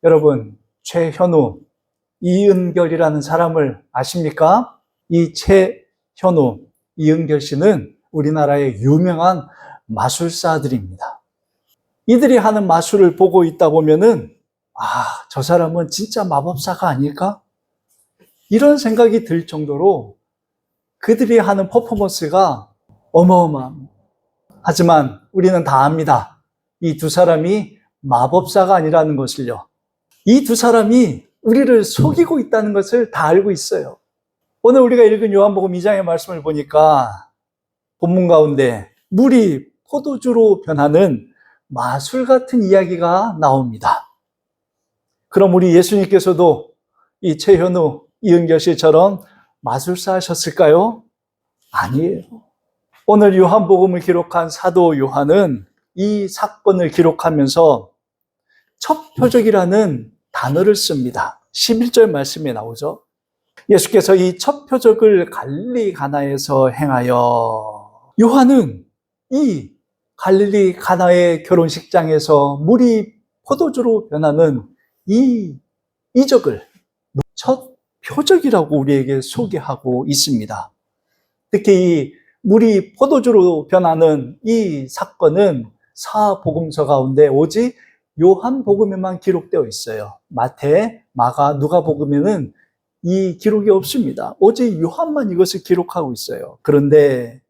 여러분, 최현우, 이은결이라는 사람을 아십니까? 이 최현우, 이은결 씨는 우리나라의 유명한 마술사들입니다. 이들이 하는 마술을 보고 있다 보면은 저 사람은 진짜 마법사가 아닐까? 이런 생각이 들 정도로 그들이 하는 퍼포먼스가 어마어마합니다. 하지만 우리는 다 압니다. 이 두 사람이 마법사가 아니라는 것을요. 이 두 사람이 우리를 속이고 있다는 것을 다 알고 있어요. 오늘 우리가 읽은 요한복음 2장의 말씀을 보니까 본문 가운데 물이 포도주로 변하는 마술 같은 이야기가 나옵니다. 그럼 우리 예수님께서도 이 최현우, 이은결 씨처럼 마술사 하셨을까요? 아니에요. 오늘 요한복음을 기록한 사도 요한은 이 사건을 기록하면서 첫 표적이라는 단어를 씁니다. 11절 말씀에 나오죠. 예수께서 이 첫 표적을 갈릴리 가나에서 행하여, 요한은 이 갈릴리 가나의 결혼식장에서 물이 포도주로 변하는 이 이적을 첫 표적이라고 우리에게 소개하고 있습니다. 특히 이 물이 포도주로 변하는 이 사건은 사복음서 가운데 오직 요한복음에만 기록되어 있어요. 마태, 마가, 누가복음에는 이 기록이 없습니다. 오직 요한만 이것을 기록하고 있어요. 그런데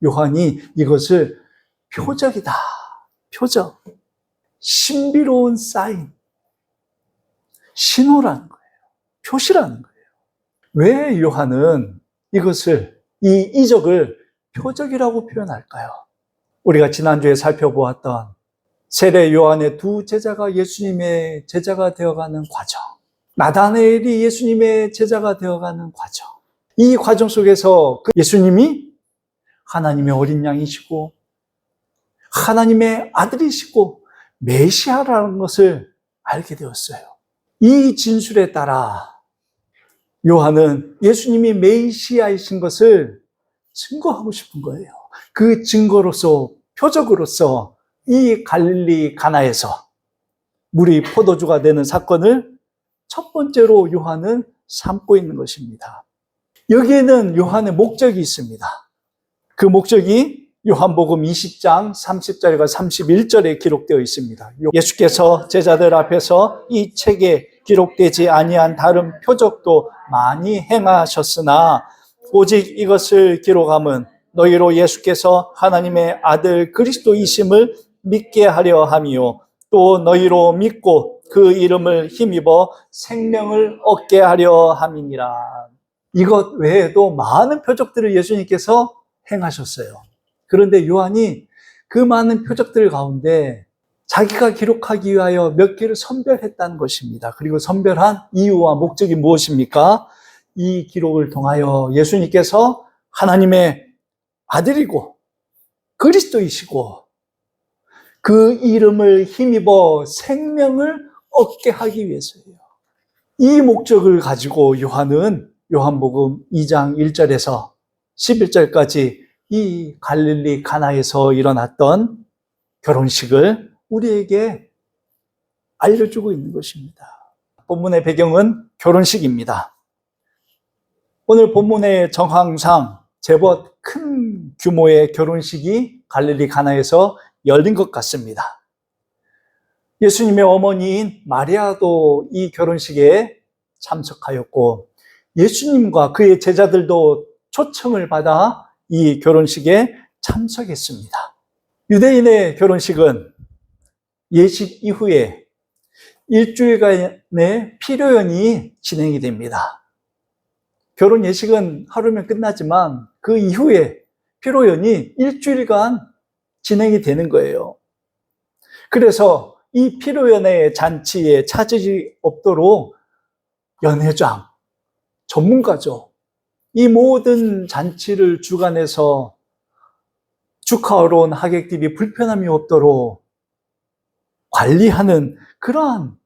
요한이 이것을 표적이다, 표적, 신비로운 사인, 신호라는 거예요. 표시라는 거예요. 왜 요한은 이것을, 이 이적을 표적이라고 표현할까요? 우리가 지난주에 살펴보았던 세례 요한의 두 제자가 예수님의 제자가 되어가는 과정, 나다나엘이 예수님의 제자가 되어가는 과정, 이 과정 속에서 예수님이 하나님의 어린 양이시고 하나님의 아들이시고 메시아라는 것을 알게 되었어요. 이 진술에 따라 요한은 예수님이 메시아이신 것을 증거하고 싶은 거예요. 그 증거로서, 표적으로서 이 갈릴리 가나에서 물이 포도주가 되는 사건을 첫 번째로 요한은 삼고 있는 것입니다. 여기에는 요한의 목적이 있습니다. 그 목적이 요한복음 20장 30절과 31절에 기록되어 있습니다. 예수께서 제자들 앞에서 이 책에 기록되지 아니한 다른 표적도 많이 행하셨으나 오직 이것을 기록함은 너희로 예수께서 하나님의 아들 그리스도이심을 믿게 하려 함이요 또 너희로 믿고 그 이름을 힘입어 생명을 얻게 하려 함이니라. 이것 외에도 많은 표적들을 예수님께서 행하셨어요. 그런데 요한이 그 많은 표적들 가운데 자기가 기록하기 위하여 몇 개를 선별했다는 것입니다. 그리고 선별한 이유와 목적이 무엇입니까? 이 기록을 통하여 예수님께서 하나님의 아들이고 그리스도이시고 그 이름을 힘입어 생명을 얻게 하기 위해서예요. 이 목적을 가지고 요한은 요한복음 2장 1절에서 11절까지 이 갈릴리 가나에서 일어났던 결혼식을 우리에게 알려주고 있는 것입니다. 본문의 배경은 결혼식입니다. 오늘 본문의 정황상 제법 큰 규모의 결혼식이 갈릴리 가나에서 열린 것 같습니다. 예수님의 어머니인 마리아도 이 결혼식에 참석하였고 예수님과 그의 제자들도 초청을 받아 이 결혼식에 참석했습니다. 유대인의 결혼식은 예식 이후에 일주일간의 피로연이 진행이 됩니다. 결혼 예식은 하루면 끝나지만 그 이후에 피로연이 일주일간 진행이 되는 거예요. 그래서 이 피로연의 잔치에 차질이 없도록 연회장, 전문가죠. 이 모든 잔치를 주관해서 축하하러 온 하객들이 불편함이 없도록 관리하는 그러한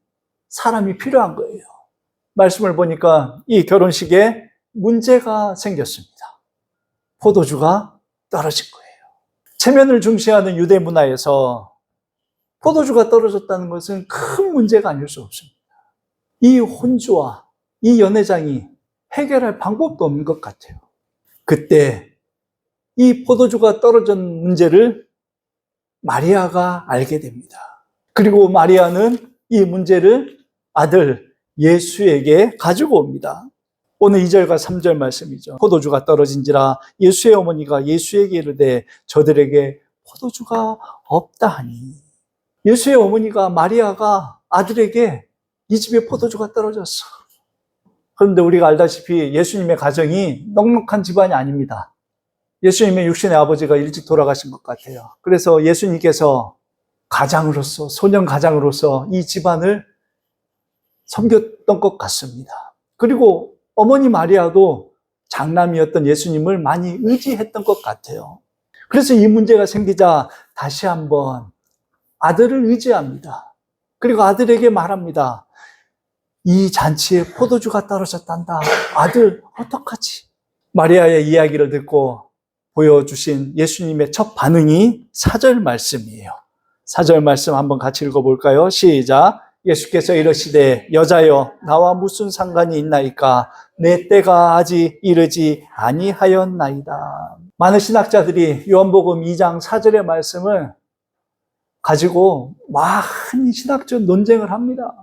사람이 필요한 거예요. 말씀을 보니까 이 결혼식에 문제가 생겼습니다. 포도주가 떨어진 거예요. 체면을 중시하는 유대 문화에서 포도주가 떨어졌다는 것은 큰 문제가 아닐 수 없습니다. 이 혼주와 이 연회장이 해결할 방법도 없는 것 같아요. 그때 이 포도주가 떨어진 문제를 마리아가 알게 됩니다. 그리고 마리아는 이 문제를 아들 예수에게 가지고 옵니다. 오늘 2절과 3절 말씀이죠. 포도주가 떨어진지라 예수의 어머니가 예수에게 이르되 저들에게 포도주가 없다 하니. 예수의 어머니가 마리아가 아들에게 이 집에 포도주가 떨어졌어. 그런데 우리가 알다시피 예수님의 가정이 넉넉한 집안이 아닙니다. 예수님의 육신의 아버지가 일찍 돌아가신 것 같아요. 그래서 예수님께서 가장으로서, 소년 가장으로서 이 집안을 섬겼던 것 같습니다. 그리고 어머니 마리아도 장남이었던 예수님을 많이 의지했던 것 같아요. 그래서 이 문제가 생기자 다시 한번 아들을 의지합니다. 그리고 아들에게 말합니다. 이 잔치에 포도주가 떨어졌단다. 아들 어떡하지? 마리아의 이야기를 듣고 보여주신 예수님의 첫 반응이 4절 말씀이에요. 4절 말씀 한번 같이 읽어볼까요? 시작. 예수께서 이르시되 여자여 나와 무슨 상관이 있나이까 내 때가 아직 이르지 아니하였나이다. 많은 신학자들이 요한복음 2장 4절의 말씀을 가지고 많은 신학적 논쟁을 합니다.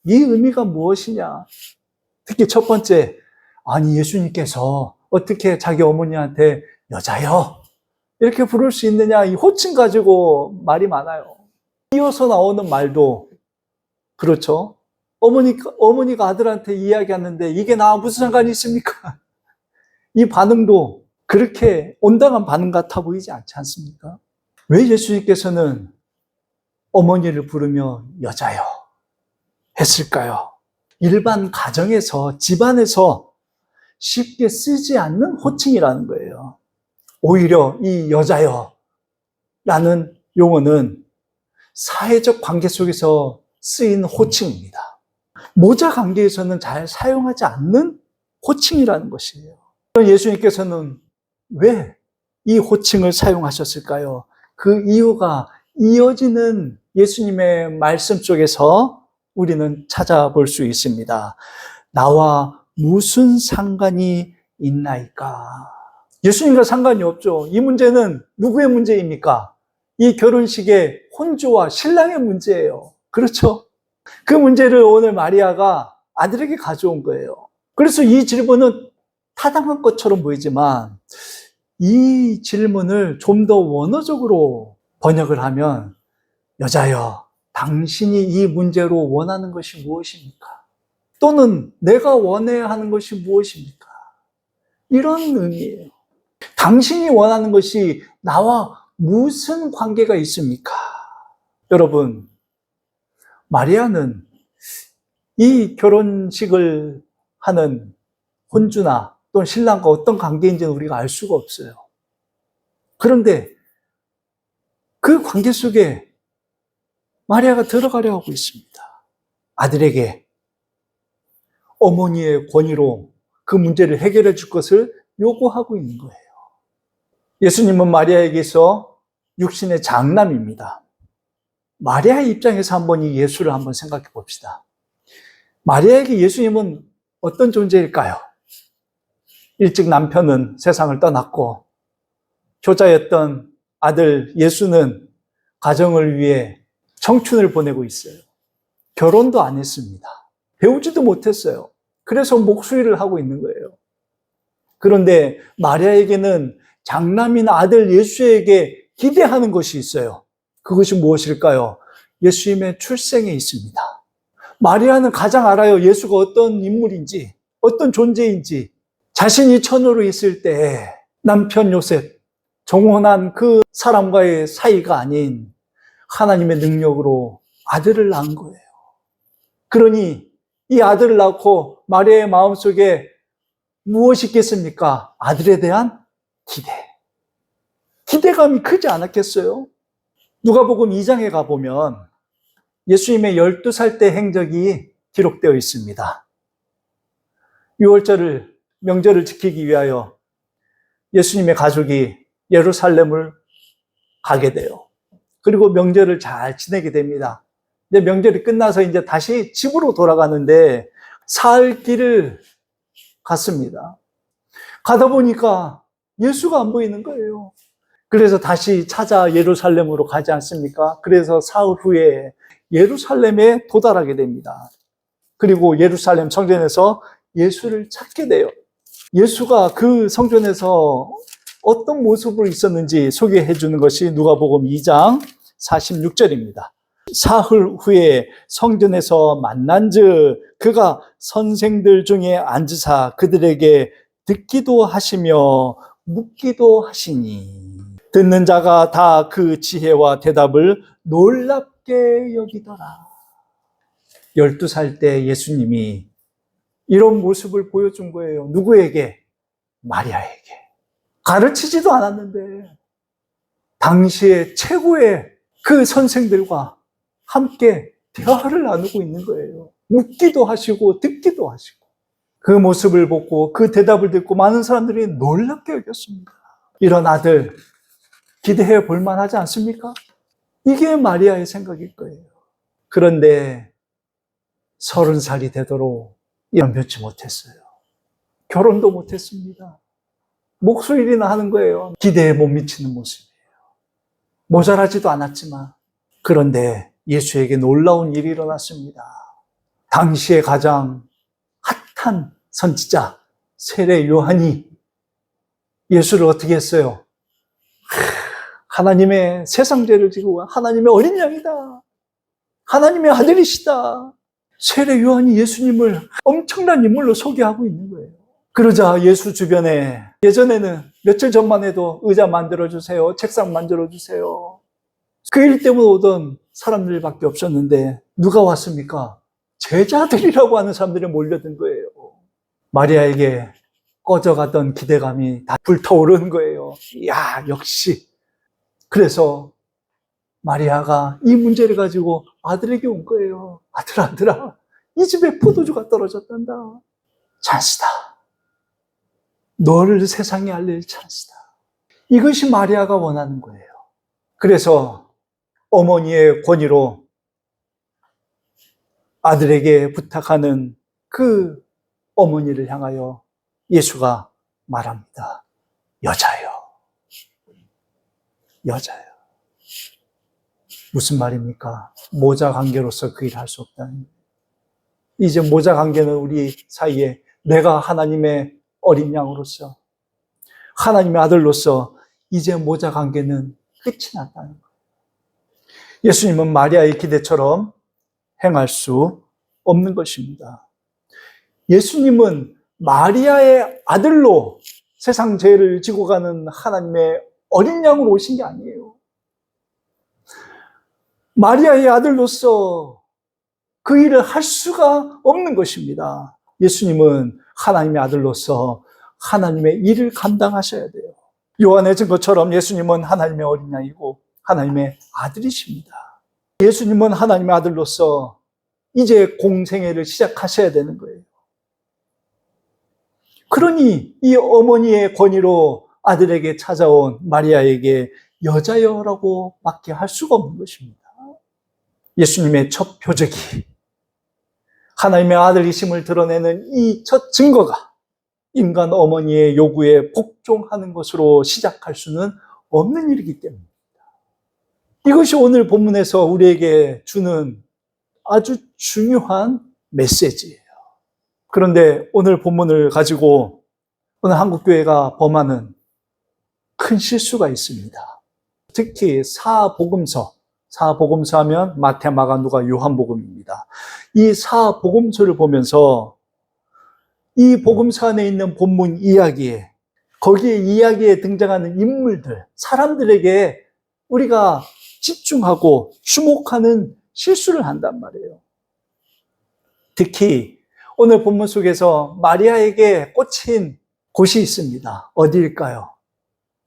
이 의미가 무엇이냐? 특히 첫 번째, 아니 예수님께서 어떻게 자기 어머니한테 여자여 이렇게 부를 수 있느냐, 이 호칭 가지고 말이 많아요. 이어서 나오는 말도 그렇죠. 어머니가 아들한테 이야기하는데 이게 나와 무슨 상관이 있습니까? 이 반응도 그렇게 온당한 반응 같아 보이지 않지 않습니까? 왜 예수님께서는 어머니를 부르며 여자여 했을까요? 일반 가정에서, 집안에서 쉽게 쓰지 않는 호칭이라는 거예요. 오히려 이 여자여 라는 용어는 사회적 관계 속에서 쓰인 호칭입니다. 모자 관계에서는 잘 사용하지 않는 호칭이라는 것이에요. 예수님께서는 왜 이 호칭을 사용하셨을까요? 그 이유가 이어지는 예수님의 말씀 속에서 우리는 찾아볼 수 있습니다. 나와 무슨 상관이 있나이까? 예수님과 상관이 없죠. 이 문제는 누구의 문제입니까? 이 결혼식의 혼주와 신랑의 문제예요. 그렇죠? 그 문제를 오늘 마리아가 아들에게 가져온 거예요. 그래서 이 질문은 타당한 것처럼 보이지만 이 질문을 좀 더 원어적으로 번역을 하면 여자여, 당신이 이 문제로 원하는 것이 무엇입니까? 또는 내가 원해야 하는 것이 무엇입니까? 이런 의미예요. 당신이 원하는 것이 나와 무슨 관계가 있습니까? 여러분, 마리아는 이 결혼식을 하는 혼주나 또는 신랑과 어떤 관계인지는 우리가 알 수가 없어요. 그런데 그 관계 속에 마리아가 들어가려 하고 있습니다. 아들에게 어머니의 권위로 그 문제를 해결해 줄 것을 요구하고 있는 거예요. 예수님은 마리아에게서 육신의 장남입니다. 마리아의 입장에서 한번 이 예수를 한번 생각해 봅시다. 마리아에게 예수님은 어떤 존재일까요? 일찍 남편은 세상을 떠났고 효자였던 아들 예수는 가정을 위해 청춘을 보내고 있어요. 결혼도 안 했습니다. 배우지도 못했어요. 그래서 목수일을 하고 있는 거예요. 그런데 마리아에게는 장남인 아들 예수에게 기대하는 것이 있어요. 그것이 무엇일까요? 예수님의 출생에 있습니다. 마리아는 가장 알아요. 예수가 어떤 인물인지, 어떤 존재인지. 자신이 처녀로 있을 때 남편 요셉, 정혼한 그 사람과의 사이가 아닌 하나님의 능력으로 아들을 낳은 거예요. 그러니 이 아들을 낳고 마리아의 마음속에 무엇이 있겠습니까? 아들에 대한 기대. 기대감이 크지 않았겠어요? 누가복음 2장에 가보면 예수님의 12살 때 행적이 기록되어 있습니다. 6월절 명절을 지키기 위하여 예수님의 가족이 예루살렘을 가게 돼요. 그리고 명절을 잘 지내게 됩니다. 이제 명절이 끝나서 이제 다시 집으로 돌아가는데 사흘 길을 갔습니다. 가다 보니까 예수가 안 보이는 거예요. 그래서 다시 찾아 예루살렘으로 가지 않습니까? 그래서 사흘 후에 예루살렘에 도달하게 됩니다. 그리고 예루살렘 성전에서 예수를 찾게 돼요. 예수가 그 성전에서 어떤 모습으로 있었는지 소개해 주는 것이 누가복음 2장 46절입니다. 사흘 후에 성전에서 만난즉 그가 선생들 중에 앉으사 그들에게 듣기도 하시며 묻기도 하시니 듣는 자가 다 그 지혜와 대답을 놀랍게 여기더라. 12살 때 예수님이 이런 모습을 보여준 거예요. 누구에게? 마리아에게. 가르치지도 않았는데 당시에 최고의 그 선생들과 함께 대화를 나누고 있는 거예요. 묻기도 하시고 듣기도 하시고. 그 모습을 보고 그 대답을 듣고 많은 사람들이 놀랍게 여겼습니다. 이런 아들 기대해 볼 만하지 않습니까? 이게 마리아의 생각일 거예요. 그런데 30살이 되도록 연변치 못했어요. 결혼도 못했습니다. 목소리나 하는 거예요. 기대에 못 미치는 모습이에요. 모자라지도 않았지만 그런데 예수에게 놀라운 일이 일어났습니다. 당시에 가장 핫한 선지자 세례 요한이 예수를 어떻게 했어요? 하나님의 세상 죄를 지고 하나님의 어린 양이다. 하나님의 아들이시다. 세례 요한이 예수님을 엄청난 인물로 소개하고 있는 거예요. 그러자 예수 주변에 예전에는 며칠 전만 해도 의자 만들어주세요. 책상 만들어주세요. 그 일 때문에 오던 사람들밖에 없었는데 누가 왔습니까? 제자들이라고 하는 사람들이 몰려든 거예요. 마리아에게 꺼져가던 기대감이 다 불타오르는 거예요. 이야, 역시. 그래서 마리아가 이 문제를 가지고 아들에게 온 거예요. 아들아, 이 집에 포도주가 떨어졌단다. 찬스다. 너를 세상에 알릴 찬스다. 이것이 마리아가 원하는 거예요. 그래서 어머니의 권위로 아들에게 부탁하는 그 어머니를 향하여 예수가 말합니다. 여자요. 무슨 말입니까? 모자 관계로서 그 일을 할 수 없다는 거예요. 이제 모자 관계는 우리 사이에 내가 하나님의 어린 양으로서 하나님의 아들로서 이제 모자 관계는 끝이 났다는 거예요. 예수님은 마리아의 기대처럼 행할 수 없는 것입니다. 예수님은 마리아의 아들로 세상 죄를 지고 가는 하나님의 어린 양으로 오신 게 아니에요. 마리아의 아들로서 그 일을 할 수가 없는 것입니다. 예수님은 하나님의 아들로서 하나님의 일을 감당하셔야 돼요. 요한의 증거처럼 예수님은 하나님의 어린 양이고 하나님의 아들이십니다. 예수님은 하나님의 아들로서 이제 공생애를 시작하셔야 되는 거예요. 그러니 이 어머니의 권위로 아들에게 찾아온 마리아에게 여자여라고 밖에 할 수가 없는 것입니다. 예수님의 첫 표적이 하나님의 아들이심을 드러내는 이 첫 증거가 인간 어머니의 요구에 복종하는 것으로 시작할 수는 없는 일이기 때문입니다. 이것이 오늘 본문에서 우리에게 주는 아주 중요한 메시지예요. 그런데 오늘 본문을 가지고 오늘 한국교회가 범하는 큰 실수가 있습니다. 특히 사복음서 하면 마태, 마가, 누가, 요한복음입니다. 이 사복음서를 보면서 이 복음서 안에 있는 본문 이야기에 거기에 이야기에 등장하는 인물들, 사람들에게 우리가 집중하고 주목하는 실수를 한단 말이에요. 특히 오늘 본문 속에서 마리아에게 꽂힌 곳이 있습니다. 어디일까요?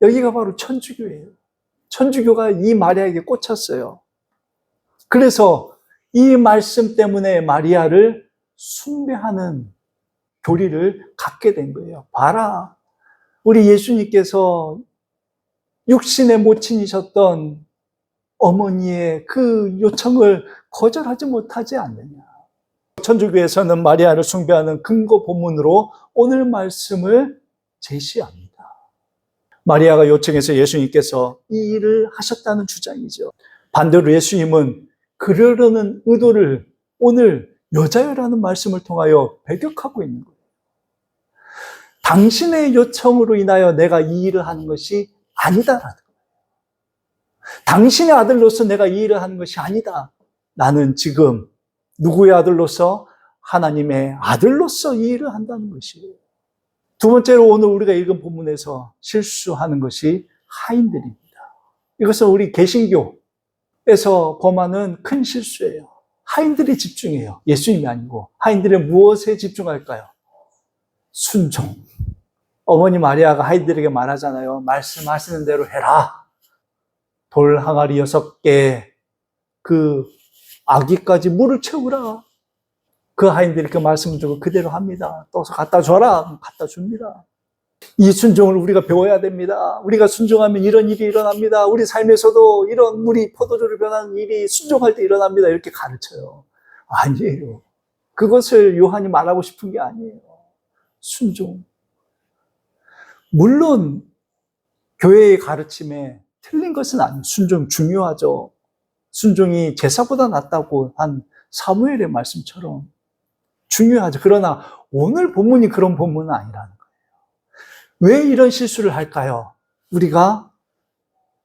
여기가 바로 천주교예요. 천주교가 이 마리아에게 꽂혔어요. 그래서 이 말씀 때문에 마리아를 숭배하는 교리를 갖게 된 거예요. 봐라, 우리 예수님께서 육신의 모친이셨던 어머니의 그 요청을 거절하지 못하지 않느냐. 천주교에서는 마리아를 숭배하는 근거 본문으로 오늘 말씀을 제시합니다. 마리아가 요청해서 예수님께서 이 일을 하셨다는 주장이죠. 반대로 예수님은 그러려는 의도를 오늘 여자여라는 말씀을 통하여 배격하고 있는 거예요. 당신의 요청으로 인하여 내가 이 일을 하는 것이 아니다라는 거예요. 당신의 아들로서 내가 이 일을 하는 것이 아니다. 나는 지금 누구의 아들로서? 하나님의 아들로서 이 일을 한다는 것이에요. 두 번째로 오늘 우리가 읽은 본문에서 실수하는 것이 하인들입니다. 이것은 우리 개신교에서 범하는 큰 실수예요. 하인들이 집중해요. 예수님이 아니고. 하인들은 무엇에 집중할까요? 순종. 어머니 마리아가 하인들에게 말하잖아요. 말씀하시는 대로 해라. 돌 항아리 6개, 그 아기까지 물을 채우라. 그 하인들이 그 말씀을 듣고 그대로 합니다. 또 갖다 줘라. 갖다 줍니다. 이 순종을 우리가 배워야 됩니다. 우리가 순종하면 이런 일이 일어납니다. 우리 삶에서도 이런 물이 포도주로 변하는 일이 순종할 때 일어납니다. 이렇게 가르쳐요. 아니에요. 그것을 요한이 말하고 싶은 게 아니에요. 순종. 물론 교회의 가르침에 틀린 것은 아니에요. 순종 중요하죠. 순종이 제사보다 낫다고 한 사무엘의 말씀처럼 중요하죠. 그러나 오늘 본문이 그런 본문은 아니라는 거예요. 왜 이런 실수를 할까요? 우리가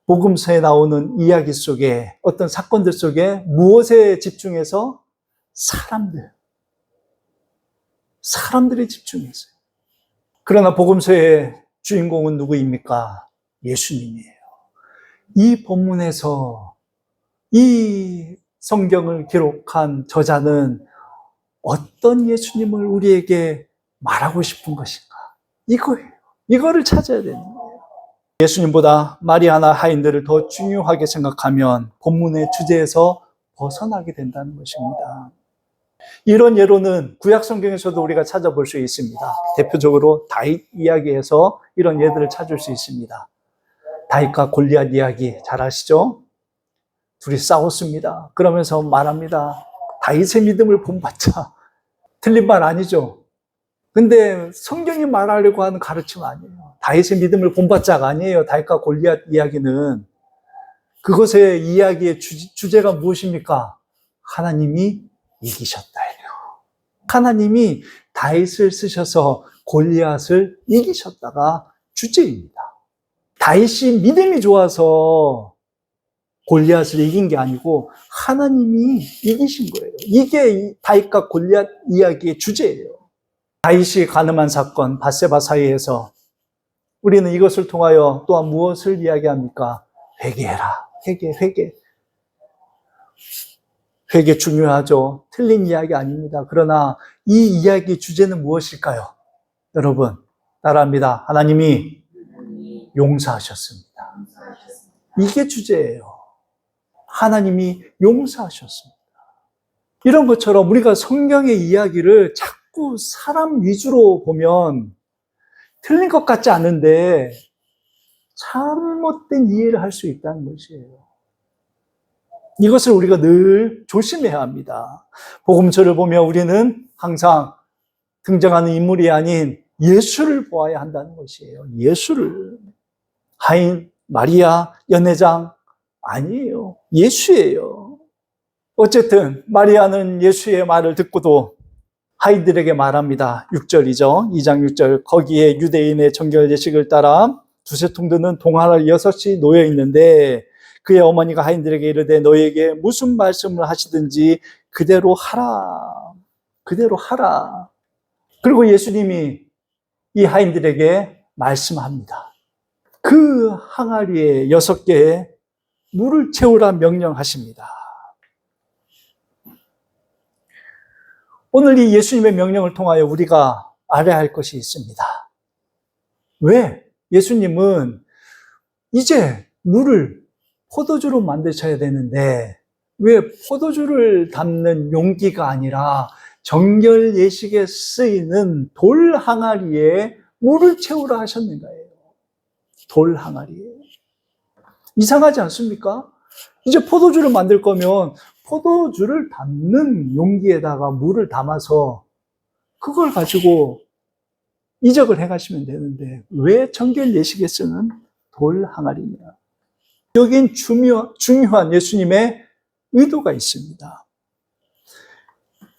복음서에 나오는 이야기 속에 어떤 사건들 속에 무엇에 집중해서? 사람들에 집중했어요. 그러나 복음서의 주인공은 누구입니까? 예수님이에요. 이 본문에서 이 성경을 기록한 저자는 어떤 예수님을 우리에게 말하고 싶은 것인가? 이거예요. 이거를 찾아야 되는 거예요. 예수님보다 마리아나 하인들을 더 중요하게 생각하면 본문의 주제에서 벗어나게 된다는 것입니다. 이런 예로는 구약 성경에서도 우리가 찾아볼 수 있습니다. 대표적으로 다윗 이야기에서 이런 예들을 찾을 수 있습니다. 다윗과 골리앗 이야기 잘 아시죠? 둘이 싸웠습니다. 그러면서 말합니다. 다윗의 믿음을 본받자. 틀린 말 아니죠? 근데 성경이 말하려고 하는 가르침 아니에요. 다윗의 믿음을 본받자가 아니에요. 다윗과 골리앗 이야기는. 그것의 이야기의 주제가 무엇입니까? 하나님이 이기셨다예요. 하나님이 다윗을 쓰셔서 골리앗을 이기셨다가 주제입니다. 다윗이 믿음이 좋아서 골리앗을 이긴 게 아니고 하나님이 이기신 거예요. 이게 다윗과 골리앗 이야기의 주제예요. 다윗이 간음한 사건, 밧세바 사이에서 우리는 이것을 통하여 또한 무엇을 이야기합니까? 회개해라. 회개. 회개 중요하죠. 틀린 이야기 아닙니다. 그러나 이 이야기의 주제는 무엇일까요? 여러분, 따라합니다. 하나님이 용서하셨습니다. 이게 주제예요. 하나님이 용서하셨습니다. 이런 것처럼 우리가 성경의 이야기를 자꾸 사람 위주로 보면 틀린 것 같지 않은데 잘못된 이해를 할 수 있다는 것이에요. 이것을 우리가 늘 조심해야 합니다. 복음서를 보며 우리는 항상 등장하는 인물이 아닌 예수를 보아야 한다는 것이에요. 예수를. 하인, 마리아, 연회장 아니에요. 예수예요. 어쨌든 마리아는 예수의 말을 듣고도 하인들에게 말합니다. 6절이죠. 2장 6절. 거기에 유대인의 정결 예식을 따라 두세 통 드는 동화를 6이 놓여 있는데 그의 어머니가 하인들에게 이르되 너희에게 무슨 말씀을 하시든지 그대로 하라. 그대로 하라. 그리고 예수님이 이 하인들에게 말씀합니다. 그 항아리에 6개의 물을 채우라 명령하십니다. 오늘 이 예수님의 명령을 통하여 우리가 알아야 할 것이 있습니다. 왜? 예수님은 이제 물을 포도주로 만드셔야 되는데 왜 포도주를 담는 용기가 아니라 정결 예식에 쓰이는 돌 항아리에 물을 채우라 하셨는가요? 돌 항아리에. 이상하지 않습니까? 이제 포도주를 만들 거면 포도주를 담는 용기에다가 물을 담아서 그걸 가지고 이적을 해가시면 되는데 왜 정결 예식에서는 돌 항아리냐? 여긴 중요한 예수님의 의도가 있습니다.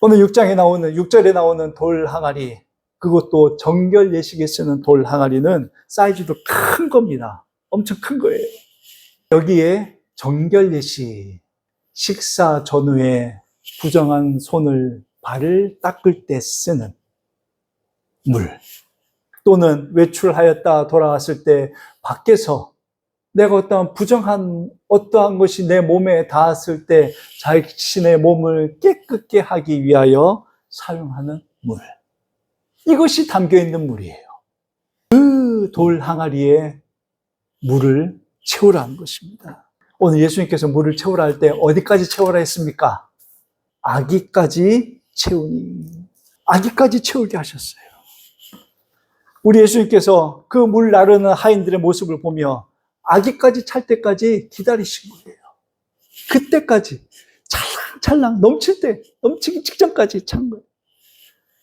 오늘 6절에 나오는 돌 항아리, 그것도 정결 예식에 쓰는 돌 항아리는 사이즈도 큰 겁니다. 엄청 큰 거예요. 여기에 정결 예식, 식사 전후에 부정한 손을 발을 닦을 때 쓰는 물, 또는 외출하였다 돌아왔을 때 밖에서 내가 어떠한 것이 내 몸에 닿았을 때 자신의 몸을 깨끗게 하기 위하여 사용하는 물. 이것이 담겨있는 물이에요. 그 돌 항아리에 물을 채우라는 것입니다. 오늘 예수님께서 물을 채우라 할 때 어디까지 채우라 했습니까? 아기까지 채우니. 아기까지 채우게 하셨어요. 우리 예수님께서 그 물 나르는 하인들의 모습을 보며 아기까지 찰 때까지 기다리신 거예요. 그때까지 찰랑찰랑 넘치기 직전까지 찬 거예요.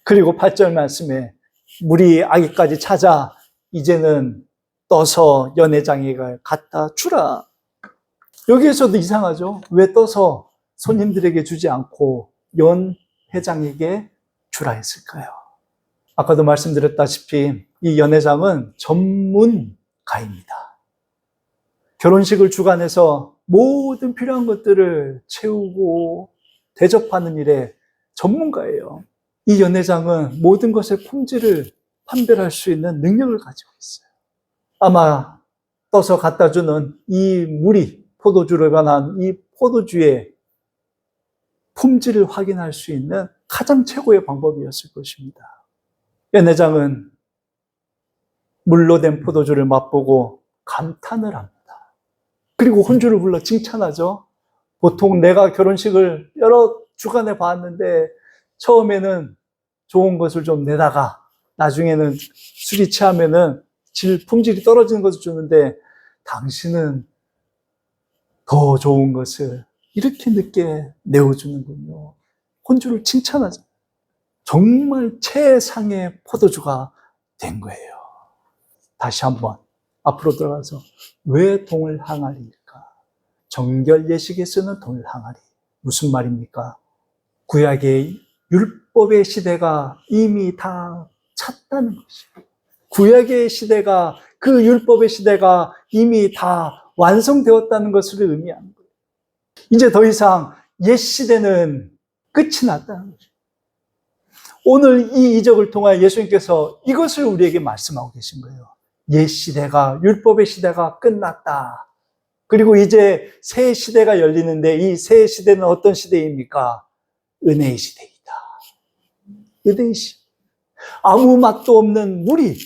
그리고 8절 말씀에 물이 아기까지 차자 이제는 떠서 연회장에게 갖다 주라. 여기에서도 이상하죠? 왜 떠서 손님들에게 주지 않고 연회장에게 주라 했을까요? 아까도 말씀드렸다시피 이 연회장은 전문가입니다. 결혼식을 주관해서 모든 필요한 것들을 채우고 대접하는 일에 전문가예요. 이 연회장은 모든 것의 품질을 판별할 수 있는 능력을 가지고 있어요. 아마 떠서 갖다 주는 이 물이 포도주로 변한 이 포도주의 품질을 확인할 수 있는 가장 최고의 방법이었을 것입니다. 연회장은 물로 된 포도주를 맛보고 감탄을 합니다. 그리고 혼주를 불러 칭찬하죠. 보통 내가 결혼식을 여러 주간에 봤는데 처음에는 좋은 것을 좀 내다가 나중에는 술이 취하면은 품질이 떨어지는 것을 주는데 당신은 더 좋은 것을 이렇게 늦게 내어주는군요. 혼주를 칭찬하죠. 정말 최상의 포도주가 된 거예요. 다시 한번 앞으로 들어가서 왜 동을 항아리일까? 정결 예식에 쓰는 동을 항아리. 무슨 말입니까? 구약의 율법의 시대가 이미 다 찼다는 것이에요. 구약의 시대가, 그 율법의 시대가 이미 다 완성되었다는 것을 의미하는 거예요. 이제 더 이상 옛 시대는 끝이 났다는 거죠. 오늘 이 이적을 통하여 예수님께서 이것을 우리에게 말씀하고 계신 거예요. 옛 시대가, 율법의 시대가 끝났다. 그리고 이제 새 시대가 열리는데 이 새 시대는 어떤 시대입니까? 은혜의 시대이다. 은혜의 시대. 아무 맛도 없는 물이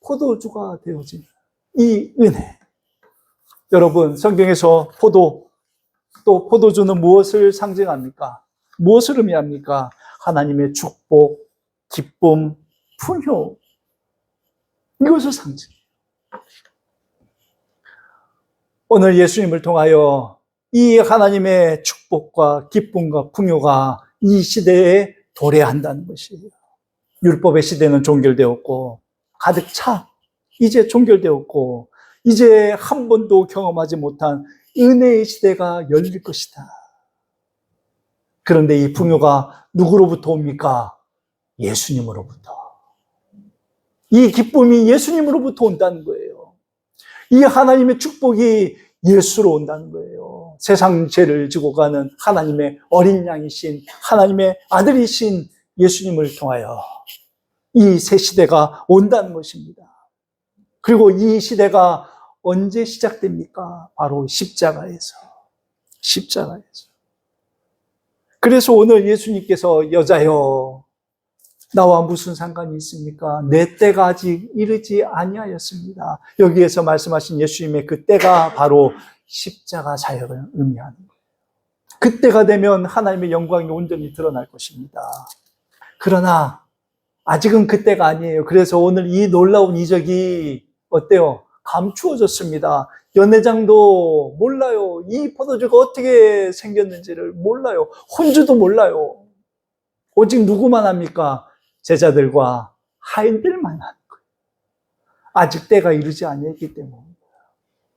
포도주가 되어진 이 은혜. 여러분, 성경에서 또 포도주는 무엇을 상징합니까? 무엇을 의미합니까? 하나님의 축복, 기쁨, 풍요. 이것을 상징해요. 오늘 예수님을 통하여 이 하나님의 축복과 기쁨과 풍요가 이 시대에 도래한다는 것이에요. 율법의 시대는 종결되었고 가득 차 이제 종결되었고 이제 한 번도 경험하지 못한 은혜의 시대가 열릴 것이다. 그런데 이 풍요가 누구로부터 옵니까? 예수님으로부터. 이 기쁨이 예수님으로부터 온다는 거예요. 이 하나님의 축복이 예수로 온다는 거예요. 세상 죄를 지고 가는 하나님의 어린 양이신 하나님의 아들이신 예수님을 통하여 이 새 시대가 온다는 것입니다. 그리고 이 시대가 언제 시작됩니까? 바로 십자가에서. 그래서 오늘 예수님께서 여자여 나와 무슨 상관이 있습니까? 내 때가 아직 이르지 아니하였습니다. 여기에서 말씀하신 예수님의 그 때가 바로 십자가 사역을 의미하는 거예요. 그때가 되면 하나님의 영광이 온전히 드러날 것입니다. 그러나 아직은 그때가 아니에요. 그래서 오늘 이 놀라운 이적이 어때요? 감추어졌습니다. 연회장도 몰라요. 이 포도주가 어떻게 생겼는지를 몰라요. 혼주도 몰라요. 오직 누구만 합니까? 제자들과 하인들만 하는 거예요. 아직 때가 이르지 아니했기 때문에.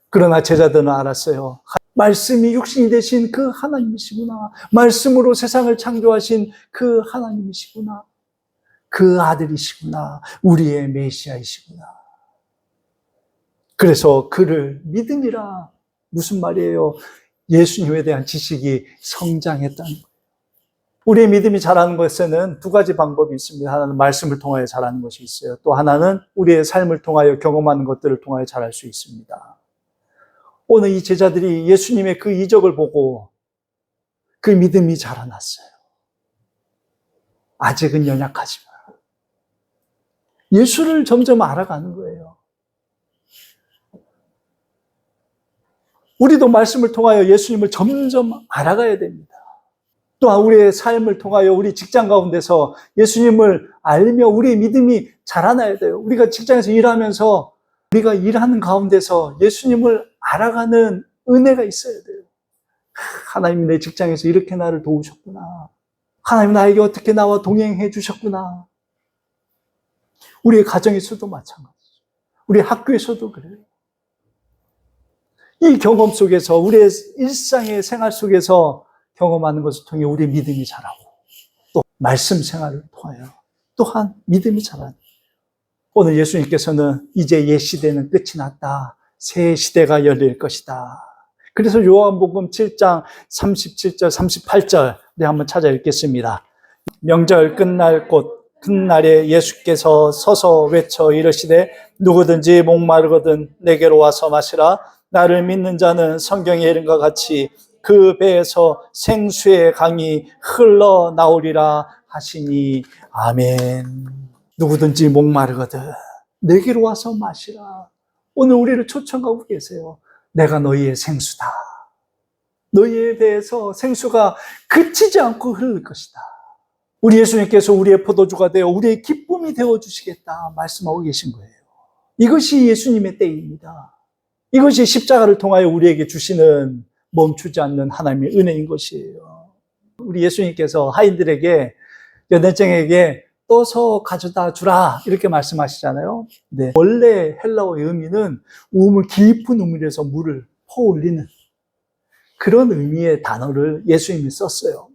그러나 제자들은 알았어요. 말씀이 육신이 되신 그 하나님이시구나. 말씀으로 세상을 창조하신 그 하나님이시구나. 그 아들이시구나. 우리의 메시아이시구나. 그래서 그를 믿으니라. 무슨 말이에요? 예수님에 대한 지식이 성장했다는 거예요. 우리의 믿음이 자라는 것에는 두 가지 방법이 있습니다. 하나는 말씀을 통하여 자라는 것이 있어요. 또 하나는 우리의 삶을 통하여 경험하는 것들을 통하여 자랄 수 있습니다. 오늘 이 제자들이 예수님의 그 이적을 보고 그 믿음이 자라났어요. 아직은 연약하지만 예수를 점점 알아가는 거예요. 우리도 말씀을 통하여 예수님을 점점 알아가야 됩니다. 또한 우리의 삶을 통하여 우리 직장 가운데서 예수님을 알며 우리의 믿음이 자라나야 돼요. 우리가 직장에서 일하면서 우리가 일하는 가운데서 예수님을 알아가는 은혜가 있어야 돼요. 하나님이 내 직장에서 이렇게 나를 도우셨구나. 하나님 나에게 어떻게 나와 동행해 주셨구나. 우리의 가정에서도 마찬가지죠. 우리 학교에서도 그래요. 이 경험 속에서 우리의 일상의 생활 속에서 경험하는 것을 통해 우리의 믿음이 자라고 또 말씀 생활을 통하여 또한 믿음이 자라는 오늘 예수님께서는 이제 옛 시대는 끝이 났다. 새 시대가 열릴 것이다. 그래서 요한복음 7장 37절 38절 네, 한번 찾아 읽겠습니다. 명절 끝날 곧 끝날에 예수께서 서서 외쳐 이르시되 누구든지 목마르거든 내게로 와서 마시라. 나를 믿는 자는 성경에 이른 것 같이 그 배에서 생수의 강이 흘러나오리라 하시니 아멘. 누구든지 목마르거든 내게로 와서 마시라. 오늘 우리를 초청하고 계세요. 내가 너희의 생수다. 너희의 배에서 생수가 그치지 않고 흐를 것이다. 우리 예수님께서 우리의 포도주가 되어 우리의 기쁨이 되어주시겠다 말씀하고 계신 거예요. 이것이 예수님의 때입니다. 이것이 십자가를 통하여 우리에게 주시는 멈추지 않는 하나님의 은혜인 것이에요. 우리 예수님께서 하인들에게 연회장에게 떠서 가져다 주라 이렇게 말씀하시잖아요. 네. 원래 헬라어의 의미는 우물 깊은 우물에서 물을 퍼올리는 그런 의미의 단어를 예수님이 썼어요.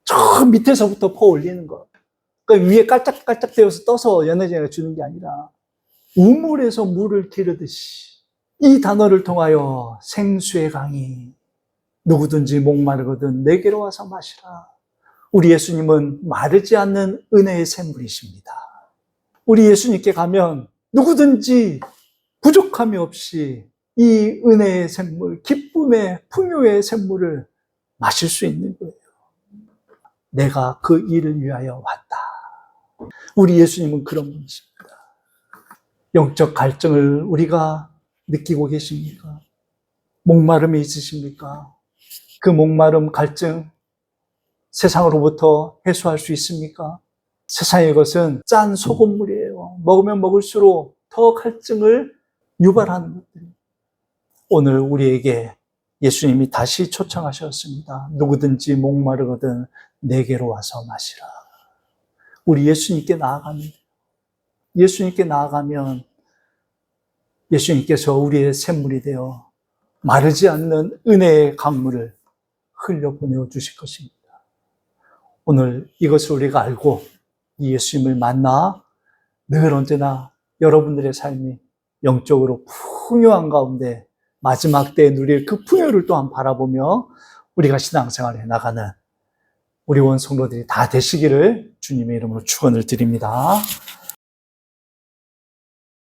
저 밑에서부터 퍼올리는 거. 그러니까 위에 깔짝깔짝 되어서 떠서 연회장에 주는 게 아니라 우물에서 물을 기르듯이 이 단어를 통하여 생수의 강이 누구든지 목마르거든 내게로 와서 마시라. 우리 예수님은 마르지 않는 은혜의 샘물이십니다. 우리 예수님께 가면 누구든지 부족함이 없이 이 은혜의 샘물, 기쁨의 풍요의 샘물을 마실 수 있는 거예요. 내가 그 일을 위하여 왔다. 우리 예수님은 그런 분이십니다. 영적 갈증을 우리가 느끼고 계십니까? 목마름이 있으십니까? 그 목마름, 갈증 세상으로부터 해소할 수 있습니까? 세상의 것은 짠 소금물이에요. 먹으면 먹을수록 더 갈증을 유발하는 것들이. 오늘 우리에게 예수님이 다시 초청하셨습니다. 누구든지 목마르거든 내게로 와서 마시라. 우리 예수님께 나아가면 예수님께 나아가면 예수님께서 우리의 샘물이 되어 마르지 않는 은혜의 강물을 흘려보내어 주실 것입니다. 오늘 이것을 우리가 알고 이 예수님을 만나 늘 언제나 여러분들의 삶이 영적으로 풍요한 가운데 마지막 때에 누릴 그 풍요를 또한 바라보며 우리가 신앙생활을 해나가는 우리 원성도들이 다 되시기를 주님의 이름으로 축원을 드립니다.